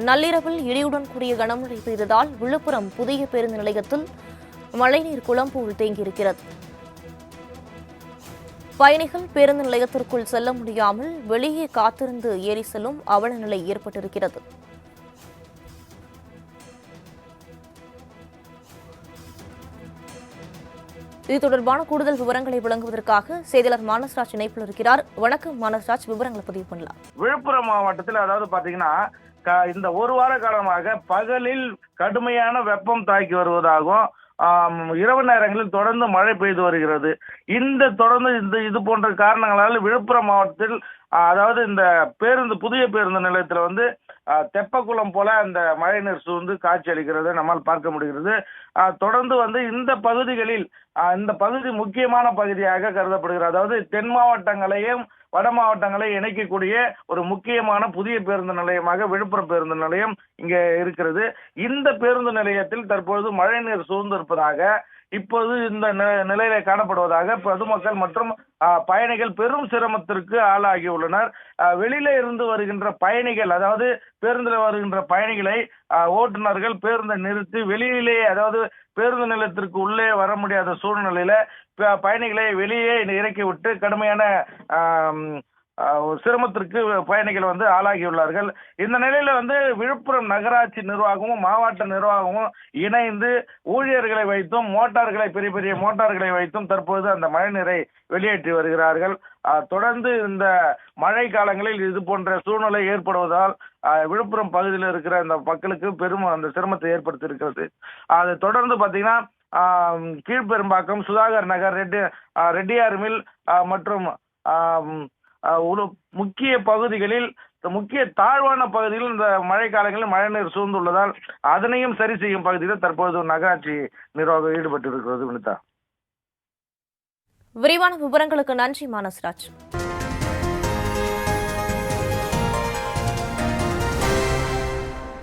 நள்ளிரவில் இடியுடன் கூடிய கனமழை பெய்ததால் விழுப்புரம் புதிய பேருந்து நிலையத்தில் மழைநீர் குளம் போல் தேங்கியிருக்கிறது. பயணிகள் பேருந்து நிலையத்திற்குள் செல்ல முடியாமல் வெளியே காத்திருந்து ஏறி செல்லும் அவல நிலை ஏற்பட்டிருக்கிறது. இது தொடர்பான கூடுதல் விவரங்களை வழங்குவதற்காக செய்தியாளர் மானஸ்ராஜ் இணைப்பில் இருக்கிறார். வணக்கம் மானஸ்ராஜ், விவரங்களை பதிவு பண்ணலாம். விழுப்புரம் மாவட்டத்தில் அதாவது பாத்தீங்கன்னா இந்த ஒரு வார காலமாக பகலில் கடுமையான வெப்பம் தாக்கி வருவதாகவும் இரவு நேரங்களில் தொடர்ந்து மழை பெய்து வருகிறது. தொடர்ந்து இது போன்ற காரணங்களால் விழுப்புரம் மாவட்டத்தில் அதாவது இந்த புதிய பேருந்து நிலையத்தில் தெப்பக்குளம் போல அந்த மழைநீர் சூழ்ந்து காட்சி அளிக்கிறது நம்மால் பார்க்க முடிகிறது. தொடர்ந்து இந்த பகுதிகளில் இந்த பகுதி முக்கியமான பகுதியாக கருதப்படுகிறது. அதாவது தென் மாவட்டங்களையும் வட மாவட்டங்களை இணைக்கக்கூடிய ஒரு முக்கியமான புதிய பேருந்து நிலையமாக விழுப்புரம் பேருந்து நிலையம் இங்கே இருக்கிறது. இந்த பேருந்து நிலையத்தில் தற்பொழுது மழைநீர் சூழ்ந்திருப்பதாக இப்போது இந்த நிலையில காணப்படுவதாக பொதுமக்கள் மற்றும் பயணிகள் பெரும் சிரமத்திற்கு ஆளாகி உள்ளனர். வெளியில இருந்து வருகின்ற பயணிகள், அதாவது பேருந்துல வருகின்ற பயணிகளை ஓட்டுநர்கள் பேருந்தை நிறுத்தி வெளியிலேயே, அதாவது பேருந்து நிலையத்திற்கு உள்ளே வர முடியாத சூழ்நிலையில பயணிகளை வெளியே இறக்கி விட்டு கடுமையான சிரமத்திற்கு பயணிகள் ஆளாகியுள்ளார்கள். இந்த நிலையில விழுப்புரம் நகராட்சி நிர்வாகமும் மாவட்ட நிர்வாகமும் இணைந்து ஊழியர்களை வைத்தும் பெரிய பெரிய மோட்டார்களை வைத்தும் தற்போது அந்த மழைநீரை வெளியேற்றி வருகிறார்கள். தொடர்ந்து இந்த மழை காலங்களில் இது போன்ற சூழ்நிலை ஏற்படுவதால் விழுப்புரம் பகுதியில் இருக்கிற அந்த மக்களுக்கு பெரும் அந்த சிரமத்தை ஏற்படுத்தி இருக்கிறது. அதை தொடர்ந்து பாத்தீங்கன்னா கீழ்பெரும்பாக்கம், சுதாகர் நகர், ரெட்டியார் மில் மற்றும் முக்கிய பகுதிகளில், முக்கிய தாழ்வான பகுதிகளில் இந்த மழை காலங்களில் மழைநீர் சூழ்ந்துள்ளதால் அதனையும் சரி செய்யும் பகுதியில் தற்போது நகராட்சி நிர்வாகம் ஈடுபட்டு இருக்கிறது. வினிதா, விரிவான விவரங்களுக்கு நன்றி மானஸ்ராஜ்.